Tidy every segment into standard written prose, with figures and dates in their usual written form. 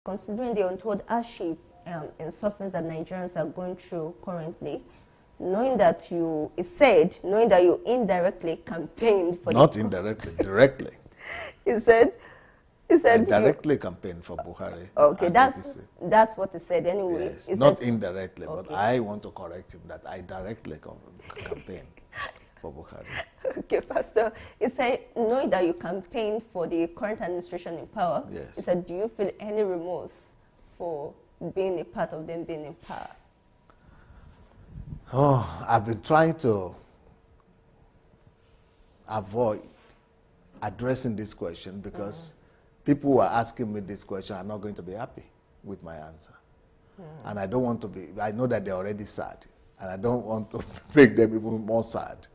Considering the untold hardship and suffering that Nigerians are going through currently, knowing that you indirectly campaigned for not indirectly, directly. he said I directly campaigned for Buhari. Okay, that's what he said anyway. Yes, he not said, indirectly, okay. but I want to correct him that I directly campaigned for Buhari. Okay, Pastor. He said, knowing that you campaigned for the current administration in power, yes. He said, do you feel any remorse for being a part of them being in power? Oh, I've been trying to avoid addressing this question because people who are asking me this question are not going to be happy with my answer. And I don't want to be, I know that they're already sad, and I don't want to make them even more sad.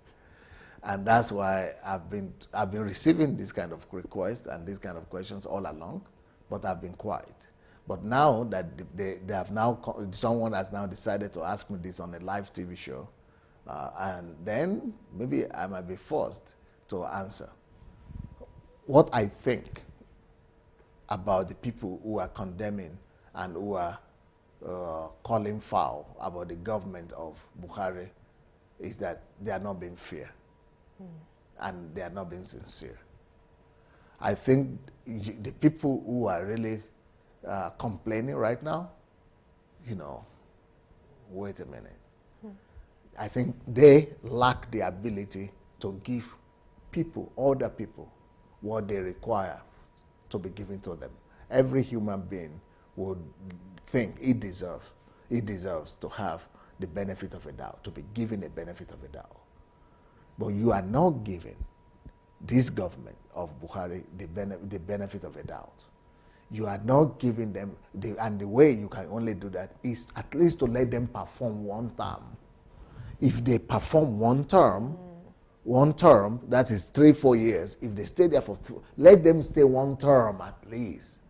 And that's why I've been receiving this kind of requests and these kind of questions all along, but I've been quiet. But now that they have now, someone has now decided to ask me this on a live TV show, and then maybe I might be forced to answer. What I think about the people who are condemning and who are calling foul about the government of Buhari is that they are not being fair. And they are not being sincere. I think the people who are really complaining right now, wait a minute. I think they lack the ability to give people, other people, what they require to be given to them. Every human being would think it deserves to have the benefit of a doubt, to be given the benefit of a doubt. But you are not giving this government of Buhari the benefit of a doubt. You are not giving them, and the way you can only do that is at least to let them perform one term. If they perform one term, that is 3-4 years, if they stay there for let them stay one term at least.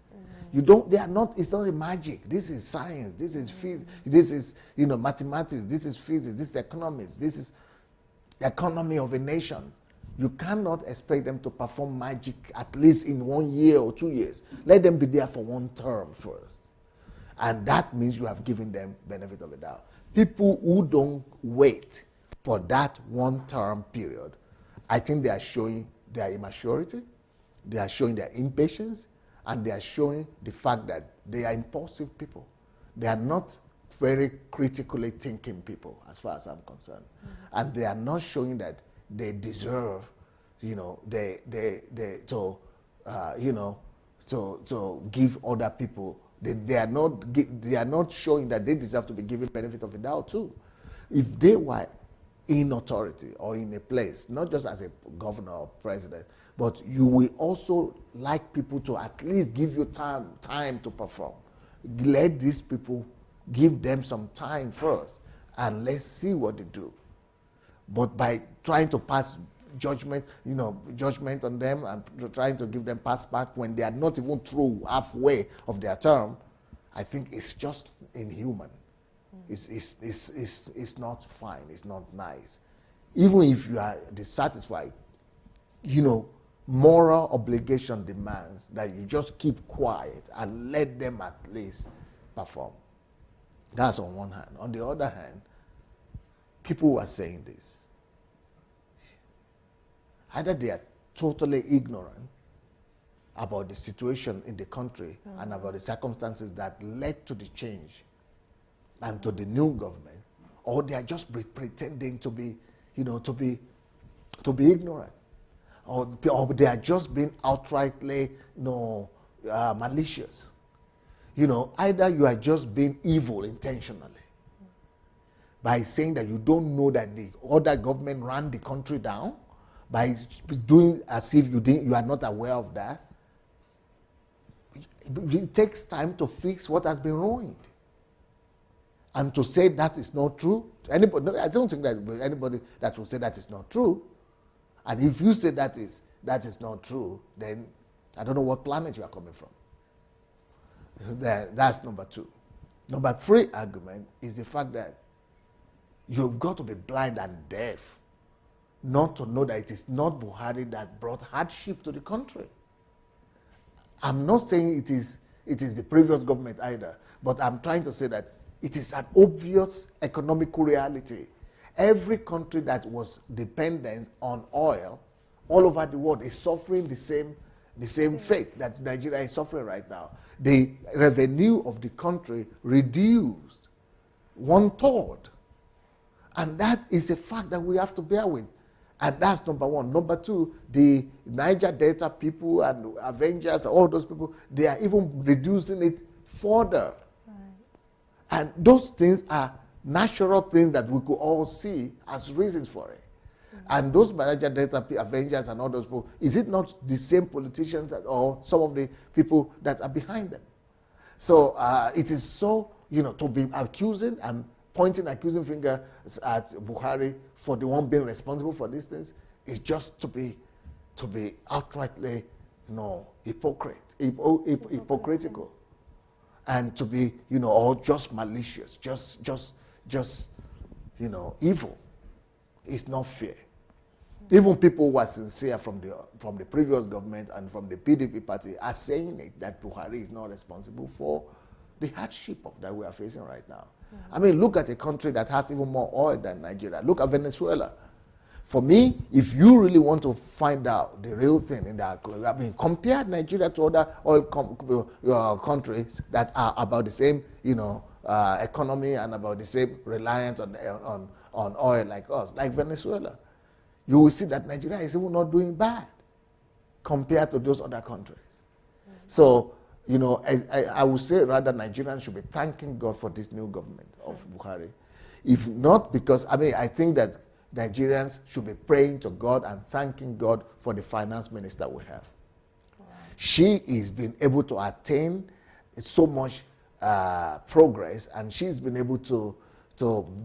It's not a magic. This is science, this is physics, this is mathematics, this is physics, this is economics, this is the economy of a nation. You cannot expect them to perform magic at least in 1 year or 2 years. Let them be there for one term first. And that means you have given them benefit of the doubt. People who don't wait for that one term period, I think they are showing their immaturity, they are showing their impatience, and they are showing the fact that they are impulsive people. They are not very critically thinking people, as far as I'm concerned. And they are not showing that they deserve, to give other people. They are not showing that they deserve to be given benefit of the doubt too. If they were in authority or in a place, not just as a governor or president, but you will also like people to at least give you time to perform. Let these people, give them some time first, and let's see what they do. But by trying to pass judgment on them and trying to give them pass back when they are not even through halfway of their term, I think it's just inhuman. It's not fine. It's not nice. Even if you are dissatisfied, moral obligation demands that you just keep quiet and let them at least perform. That's on one hand. On the other hand, people who are saying this, either they are totally ignorant about the situation in the country and about the circumstances that led to the change and to the new government, or they are just pretending to be, ignorant, or they are just being outrightly, malicious. Either you are just being evil intentionally by saying that you don't know that the other government ran the country down, by doing as if you are not aware of that. It takes time to fix what has been ruined. And to say that is not true, I don't think that anybody that will say that is not true. And if you say that is not true, then I don't know what planet you are coming from. That's number two. Number three argument is the fact that you've got to be blind and deaf not to know that it is not Buhari that brought hardship to the country. I'm not saying it is it is the previous government either. But I'm trying to say that it is an obvious economic reality. Every country that was dependent on oil all over the world is suffering the same fate that Nigeria is suffering right now. The revenue of the country reduced 1/3. And that is a fact that we have to bear with. And that's number one. Number two, the Niger Delta people and Avengers, all those people, they are even reducing it further. Right. And those things are natural things that we could all see as reasons for it. Mm-hmm. And those Niger Delta Avengers and all those people, is it not the same politicians or some of the people that are behind them? So it is so, to be accusing and pointing accusing finger at Buhari for the one being responsible for these things is just to be outrightly, hypocritical, and to be, or just malicious, just evil. It's not fair. Even people who are sincere from the previous government and from the PDP party are saying it, that Buhari is not responsible for the hardship that we are facing right now. I mean, look at a country that has even more oil than Nigeria. Look at Venezuela. For me, if you really want to find out the real thing in that, compare Nigeria to other oil countries that are about the same, economy and about the same reliance on oil like us, like Venezuela. You will see that Nigeria is even not doing bad compared to those other countries. So, I would say rather Nigerians should be thanking God for this new government of Buhari. If not, because, I think that Nigerians should be praying to God and thanking God for the finance minister we have. Wow. She is been able to attain so much progress, and she's been able to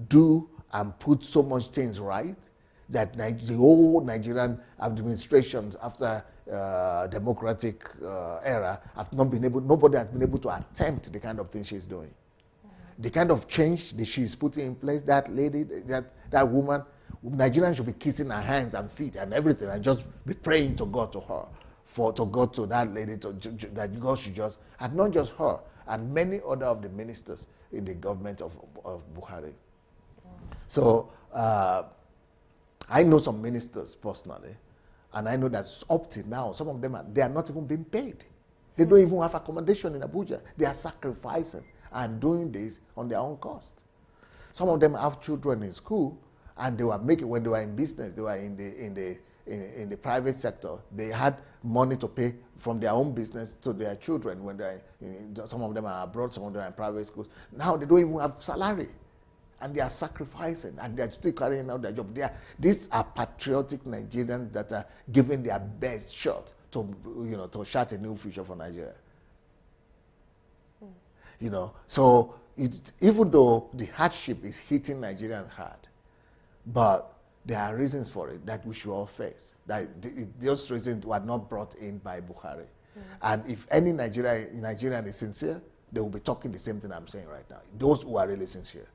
do and put so much things right that the whole Nigerian administration after democratic era nobody has been able to attempt the kind of thing she's doing. The kind of change that she's putting in place, that lady, that woman, Nigerians should be kissing her hands and feet and everything and just be praying to God to her, to God to that lady, that God should just, and not just her, and many other of the ministers in the government of Buhari. So I know some ministers personally, and I know that up to now, some of them they are not even being paid. They don't even have accommodation in Abuja. They are sacrificing and doing this on their own cost. Some of them have children in school, and they were making, when they were in business, they were in the private sector. They had money to pay from their own business to their children when some of them are abroad, some of them are in private schools. Now they don't even have salary. And they are sacrificing, and they are still carrying out their job. These are patriotic Nigerians that are giving their best shot to start a new future for Nigeria. So even though the hardship is hitting Nigerians hard, but there are reasons for it that we should all face. That those reasons were not brought in by Buhari. And if any Nigerian is sincere, they will be talking the same thing I'm saying right now. Those who are really sincere.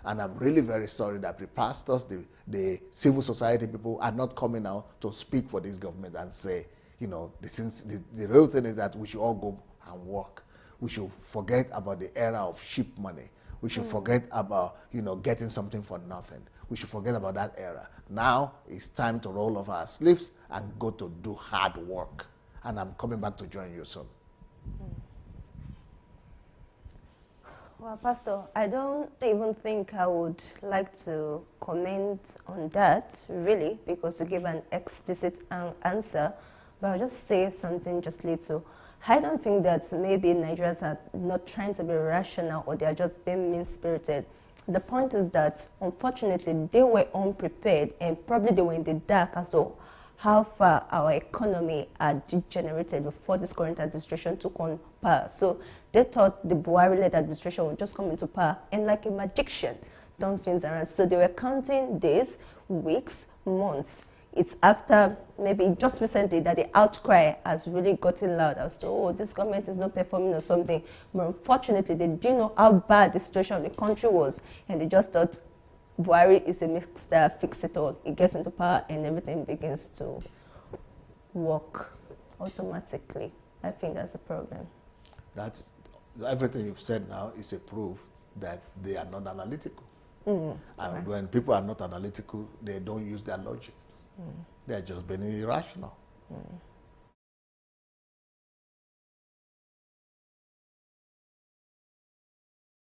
And I'm really very sorry that the pastors, the civil society people are not coming out to speak for this government and say, the real thing is that we should all go and work. We should forget about the era of cheap money. We should forget about, getting something for nothing. We should forget about that era. Now it's time to roll off our sleeves and go to do hard work. And I'm coming back to join you soon. Well, Pastor, I don't even think I would like to comment on that, really, because to give an explicit answer, but I'll just say something just little. I don't think that maybe Nigerians are not trying to be rational or they are just being mean-spirited. The point is that, unfortunately, they were unprepared and probably they were in the dark as to how far our economy had degenerated before this current administration took on power. So they thought the Buhari-led administration would just come into power and like a magician, turn things around. So they were counting days, weeks, months. It's after maybe just recently that the outcry has really gotten loud as to, this government is not performing or something. But unfortunately, they didn't know how bad the situation of the country was, and they just thought Buhari is a mixer, fix it all. He gets into power and everything begins to work automatically. I think that's the problem. That's everything you've said now is a proof that they are not analytical. Mm. And Right. when people are not analytical, they don't use their logic. They are just being irrational. Mm.